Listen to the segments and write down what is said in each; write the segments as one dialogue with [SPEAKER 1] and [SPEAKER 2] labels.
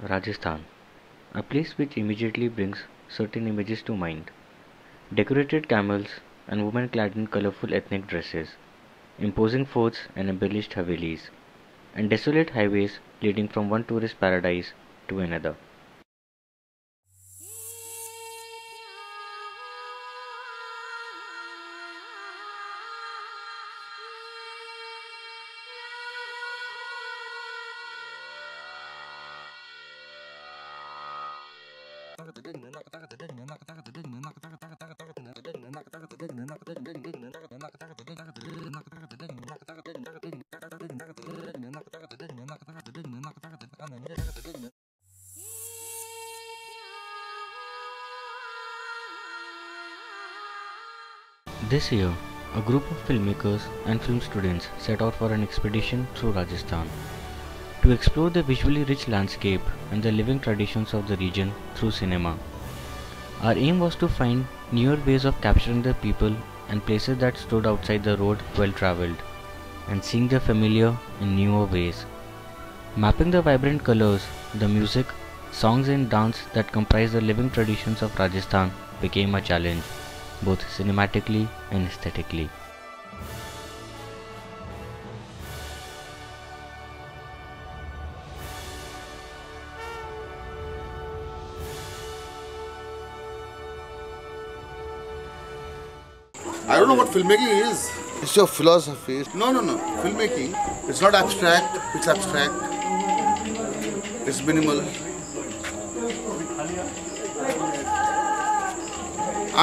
[SPEAKER 1] Rajasthan, a place which immediately brings certain images to mind. Decorated camels and women clad in colorful ethnic dresses, imposing forts and embellished havelis, and desolate highways leading from one tourist paradise to another. This year, a group of filmmakers and film students set out for an expedition through Rajasthan to explore the visually rich landscape and the living traditions of the region through cinema. Our aim was to find newer ways of capturing the people and places that stood outside the road well traveled, and seeing the familiar in newer ways. Mapping the vibrant colors, the music, songs and dance that comprise the living traditions of Rajasthan became a challenge, both cinematically and aesthetically.
[SPEAKER 2] I don't know what filmmaking is. It's your philosophy. No, no, no. Filmmaking, it's not abstract, it's abstract. It's minimal.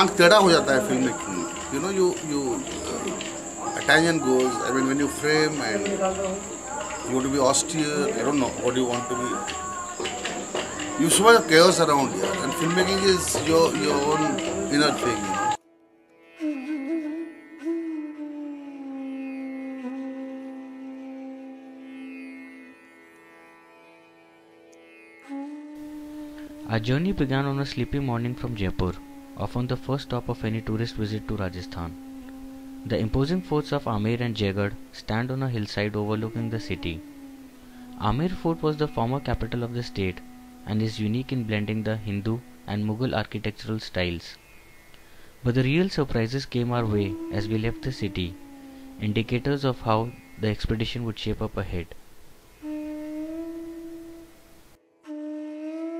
[SPEAKER 2] आंख टेढ़ा हो जाता है film making. You Italian goes. I mean, when you frame and you want to be austere. I don't know what you want to be. You so much chaos around here, and filmmaking is your own inner thing.
[SPEAKER 1] Our journey began on a sleepy morning from Jaipur, often the first stop of any tourist visit to Rajasthan. The imposing forts of Amer and Jaigarh stand on a hillside overlooking the city. Amer Fort was the former capital of the state and is unique in blending the Hindu and Mughal architectural styles. But the real surprises came our way as we left the city, indicators of how the expedition would shape up ahead.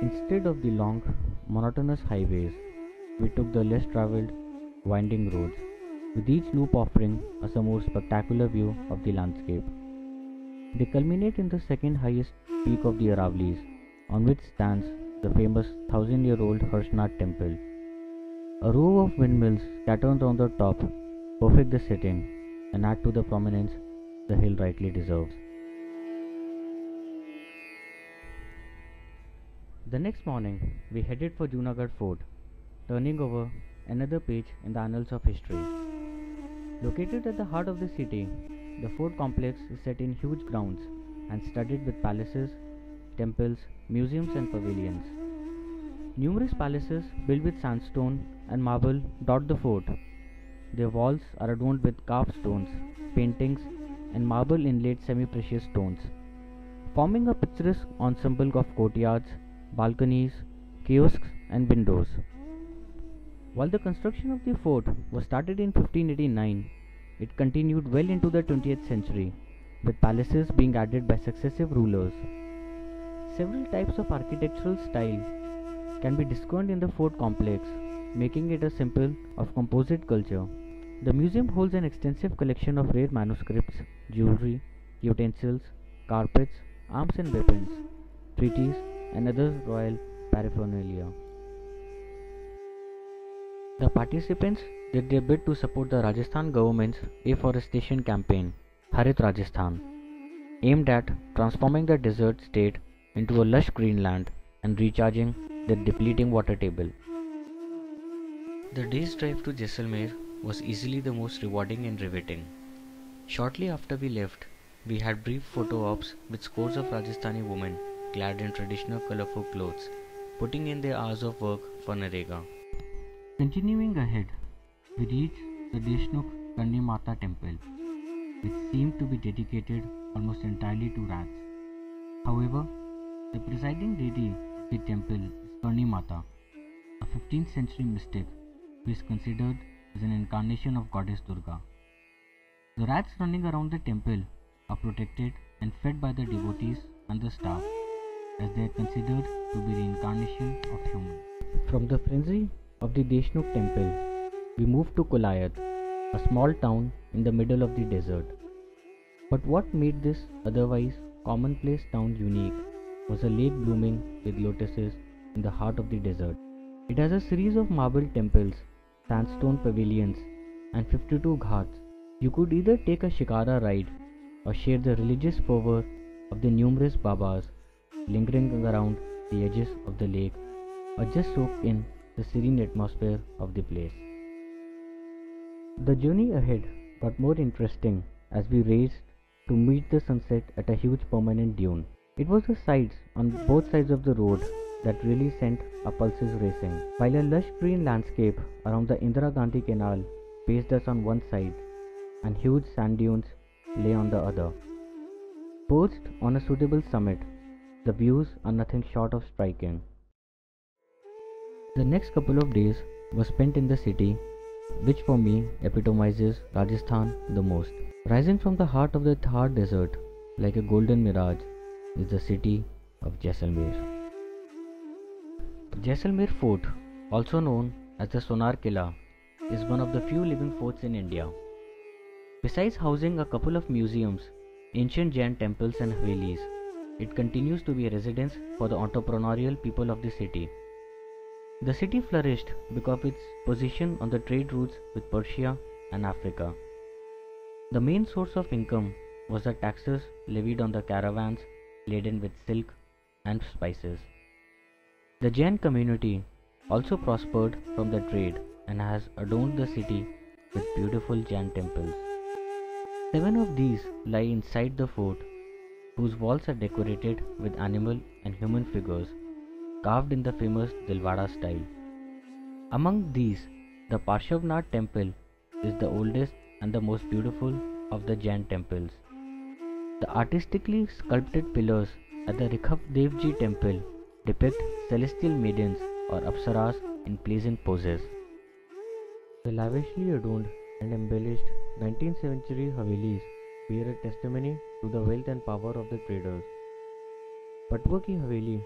[SPEAKER 1] Instead of the long, monotonous highways, we took the less traveled, winding roads, with each loop offering us a more spectacular view of the landscape. They culminate in the second highest peak of the Aravali's, on which stands the famous thousand-year-old Harshnath temple. A row of windmills scattered on the top perfect the setting and add to the prominence the hill rightly deserves. The next morning, we headed for Junagadh Fort, turning over another page in the annals of history. Located at the heart of the city, the fort complex is set in huge grounds and studded with palaces, temples, museums and pavilions. Numerous palaces built with sandstone and marble dot the fort. Their walls are adorned with carved stones, paintings and marble inlaid semi-precious stones, forming a picturesque ensemble of courtyards, balconies, kiosks and windows. While the construction of the fort was started in 1589, it continued well into the 20th century, with palaces being added by successive rulers. Several types of architectural style can be discerned in the fort complex, making it a symbol of composite culture. The museum holds an extensive collection of rare manuscripts, jewelry, utensils, carpets, arms and weapons, treaties, and other royal paraphernalia. The participants did their bit to support the Rajasthan government's afforestation campaign, Harit Rajasthan, aimed at transforming the desert state into a lush green land and recharging the depleting water table. The day's drive to Jaisalmer was easily the most rewarding and riveting. Shortly after we left, we had brief photo ops with scores of Rajasthani women clad in traditional colorful clothes, putting in their hours of work for Narega. Continuing ahead, we reached the Deshnukh Karni Mata temple, which seemed to be dedicated almost entirely to rats. However, The presiding deity of the temple is Karni Mata, a 15th century mystic who is considered as an incarnation of goddess Durga. The rats running around the temple are protected and fed by the devotees and the staff, as they are considered to be the incarnation of human. From the frenzy of the Deshnuk temple, we move to Kolayat, a small town in the middle of the desert. But what made this otherwise commonplace town unique was a lake blooming with lotuses in the heart of the desert. It has a series of marble temples, sandstone pavilions, and 52 ghats. You could either take a shikara ride or share the religious fervor of the numerous babas lingering around the edges of the lake, or just soak in the serene atmosphere of the place. The journey ahead got more interesting as we raced to meet the sunset at a huge permanent dune. It was the sights on both sides of the road that really sent our pulses racing, while a lush green landscape around the Indira Gandhi Canal faced us on one side and huge sand dunes lay on the other. Perched on a suitable summit, the views are nothing short of striking. The next couple of days were spent in the city, which for me epitomizes Rajasthan the most. Rising from the heart of the Thar desert like a golden mirage is the city of Jaisalmer. Jaisalmer Fort, also known as the Sonar Killa, is one of the few living forts in India. Besides housing a couple of museums, ancient Jain temples and havelis, it continues to be a residence for the entrepreneurial people of the city. The city flourished because of its position on the trade routes with Persia and Africa. The main source of income was the taxes levied on the caravans laden with silk and spices. The Jain community also prospered from the trade and has adorned the city with beautiful Jain temples. 7 of these lie inside the fort, whose walls are decorated with animal and human figures carved in the famous Dilwara style. Among these, the Parshavnath temple is the oldest and the most beautiful of the Jain temples. The artistically sculpted pillars at the Rikhav Devji temple depict celestial maidens or apsaras in pleasant poses. The lavishly adorned and embellished 19th century havelis bear a testimony to the wealth and power of the traders. Patwa Ki Haveli,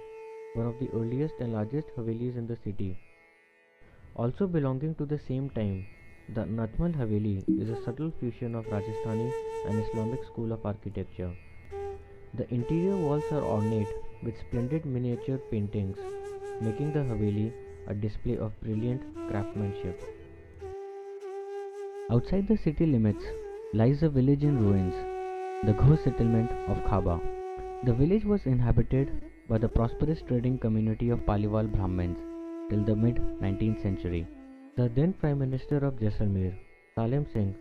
[SPEAKER 1] one of the earliest and largest havelis in the city. Also belonging to the same time, the Natmal Haveli is a subtle fusion of Rajasthani and Islamic school of architecture. The interior walls are ornate with splendid miniature paintings, making the Haveli a display of brilliant craftsmanship. Outside the city limits lies a village in ruins, the Ghosh settlement of Khaba. The village was inhabited by the prosperous trading community of Paliwal Brahmins till the mid-19th century. The then Prime Minister of Jaisalmer, Salem Singh,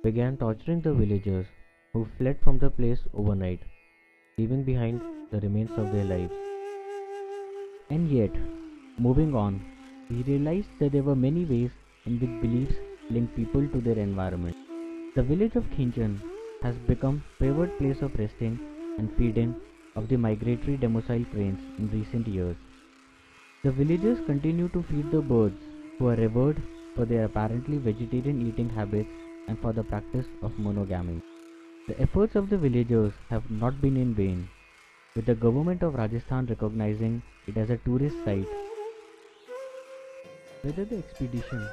[SPEAKER 1] began torturing the villagers who fled from the place overnight, leaving behind the remains of their lives. And yet, moving on, we realized that there were many ways in which beliefs link people to their environment. The village of Khinchan has become favored place of resting and feeding of the migratory domicile cranes in recent years. The villagers continue to feed the birds, who are revered for their apparently vegetarian eating habits and for the practice of monogamy. The efforts of the villagers have not been in vain, with the government of Rajasthan recognizing it as a tourist site. Whether the expedition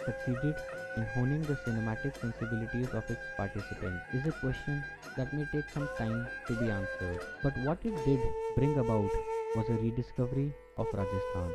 [SPEAKER 1] succeeded in honing the cinematic sensibilities of its participants is a question that may take some time to be answered. But what it did bring about was a rediscovery of Rajasthan.